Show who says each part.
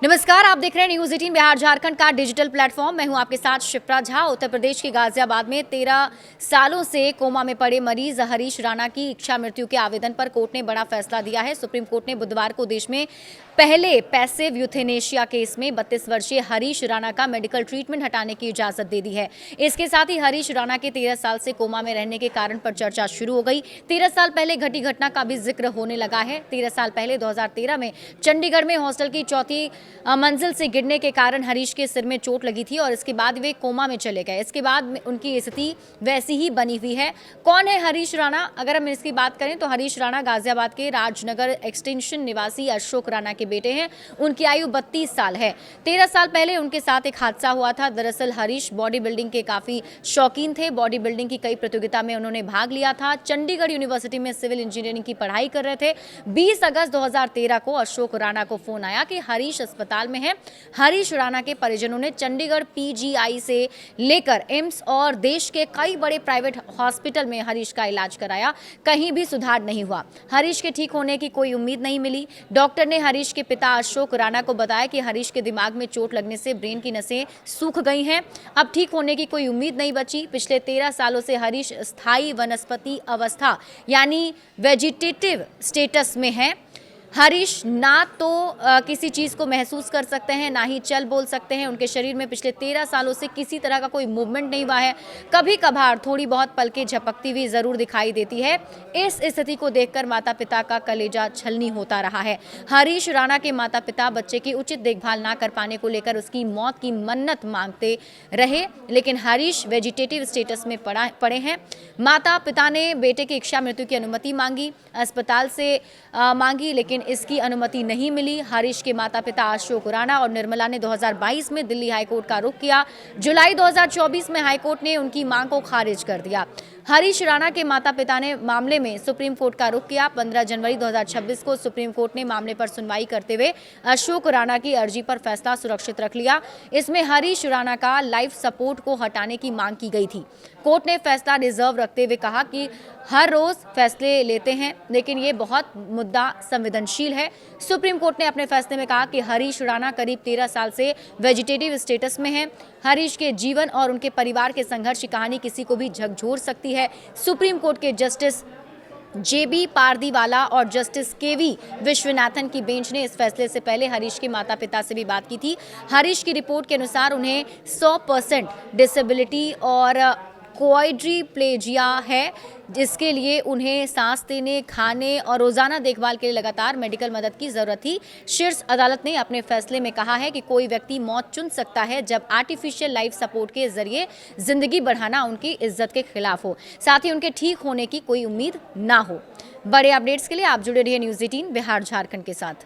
Speaker 1: नमस्कार, आप देख रहे हैं न्यूज 18 बिहार झारखंड का डिजिटल प्लेटफॉर्म। मैं हूं आपके साथ शिप्रा झा। उत्तर प्रदेश के गाजियाबाद में 13 सालों से कोमा में पड़े मरीज हरीश राणा की इच्छा मृत्यु के आवेदन पर कोर्ट ने बड़ा फैसला दिया है। सुप्रीम कोर्ट ने बुधवार को देश में पहले पैसिव यूथेनेशिया केस में 32 वर्षीय हरीश राणा का मेडिकल ट्रीटमेंट हटाने की इजाजत दे दी है। इसके साथ ही हरीश राणा के 13 साल से कोमा में रहने के कारण पर चर्चा शुरू हो गई। 13 साल पहले घटी घटना का भी जिक्र होने लगा है। 13 साल पहले 2013 में चंडीगढ़ में हॉस्टल की चौथी मंजिल से गिरने के कारण हरीश के सिर में चोट लगी थी और इसके बाद वे कोमा में चले गए। इसके बाद उनकी स्थिति वैसी ही बनी हुई है। कौन है हरीश राणा? अगर हम इसकी बात करें तो हरीश राणा गाजियाबाद के राजनगर एक्सटेंशन निवासी अशोक राणा के बेटे हैं। उनकी आयु 32 साल है। 13 साल पहले उनके साथ एक हादसा हुआ था। दरअसल हरीश बॉडी बिल्डिंग के काफी शौकीन थे। बॉडी बिल्डिंग की कई प्रतियोगिता में उन्होंने भाग लिया था। चंडीगढ़ यूनिवर्सिटी में सिविल इंजीनियरिंग की पढ़ाई कर रहे थे। 20 अगस्त 2013 को अशोक राणा को फोन आया कि हरीश अस्पताल में है। हरीश राणा के परिजनों ने चंडीगढ़ पीजीआई से लेकर एम्स और देश के कई बड़े प्राइवेट हॉस्पिटल में हरीश का इलाज कराया। कहीं भी सुधार नहीं हुआ। हरीश के ठीक होने की कोई उम्मीद नहीं मिली। डॉक्टर ने हरीश के पिता अशोक राणा को बताया कि हरीश के दिमाग में चोट लगने से ब्रेन की नसें सूख गई हैं। अब ठीक होने की कोई उम्मीद नहीं बची। पिछले 13 सालों से हरीश स्थायी वनस्पति अवस्था यानी वेजिटेटिव स्टेटस में है। हरीश ना तो किसी चीज़ को महसूस कर सकते हैं, ना ही चल बोल सकते हैं। उनके शरीर में पिछले 13 सालों से किसी तरह का कोई मूवमेंट नहीं हुआ है। कभी कभार थोड़ी बहुत पलकें झपकती हुई ज़रूर दिखाई देती है। इस स्थिति को देखकर माता पिता का कलेजा छलनी होता रहा है। हरीश राणा के माता पिता बच्चे की उचित देखभाल ना कर पाने को लेकर उसकी मौत की मन्नत मांगते रहे, लेकिन हरीश वेजिटेटिव स्टेटस में पड़े हैं। माता पिता ने बेटे की इच्छा मृत्यु की अनुमति मांगी, अस्पताल से मांगी, लेकिन इसकी अनुमति नहीं मिली। हरीश के माता पिता अशोक राणा और निर्मला ने 2022 में दिल्ली हाईकोर्ट का रुख किया। जुलाई 2024 में हाईकोर्ट ने उनकी मांग को खारिज कर दिया। हरीश राणा के माता पिता ने मामले में सुप्रीम कोर्ट का रुख किया। 15 जनवरी 2026 को सुप्रीम कोर्ट ने मामले पर सुनवाई करते हुए अशोक राणा की अर्जी पर फैसला सुरक्षित रख लिया। इसमें हरीश राणा का लाइफ सपोर्ट को हटाने की मांग की गई थी। कोर्ट ने फैसला रिजर्व रखते हुए कहा कि हर रोज फैसले लेते हैं, लेकिन ये बहुत मुद्दा संवेदनशील है। सुप्रीम कोर्ट ने अपने फैसले में कहा कि हरीश राणा करीब 13 साल से वेजिटेटिव स्टेटस में हैं। हरीश के जीवन और उनके परिवार के संघर्ष की कहानी किसी को भी झकझोर सकती है। सुप्रीम कोर्ट के जस्टिस जेबी पारदीवाला और जस्टिस केवी विश्वनाथन की बेंच ने इस फैसले से पहले हरीश के माता पिता से भी बात की थी। हरीश की रिपोर्ट के अनुसार उन्हें 100% डिसेबिलिटी और क्वाड्रीप्लेजिया है, जिसके लिए उन्हें सांस लेने, खाने और रोजाना देखभाल के लिए लगातार मेडिकल मदद की जरूरत थी। शीर्ष अदालत ने अपने फैसले में कहा है कि कोई व्यक्ति मौत चुन सकता है जब आर्टिफिशियल लाइफ सपोर्ट के जरिए जिंदगी बढ़ाना उनकी इज्जत के खिलाफ हो, साथ ही उनके ठीक होने की कोई उम्मीद ना हो। बड़े अपडेट्स के लिए आप जुड़े रहिए न्यूज 18 बिहार झारखंड के साथ।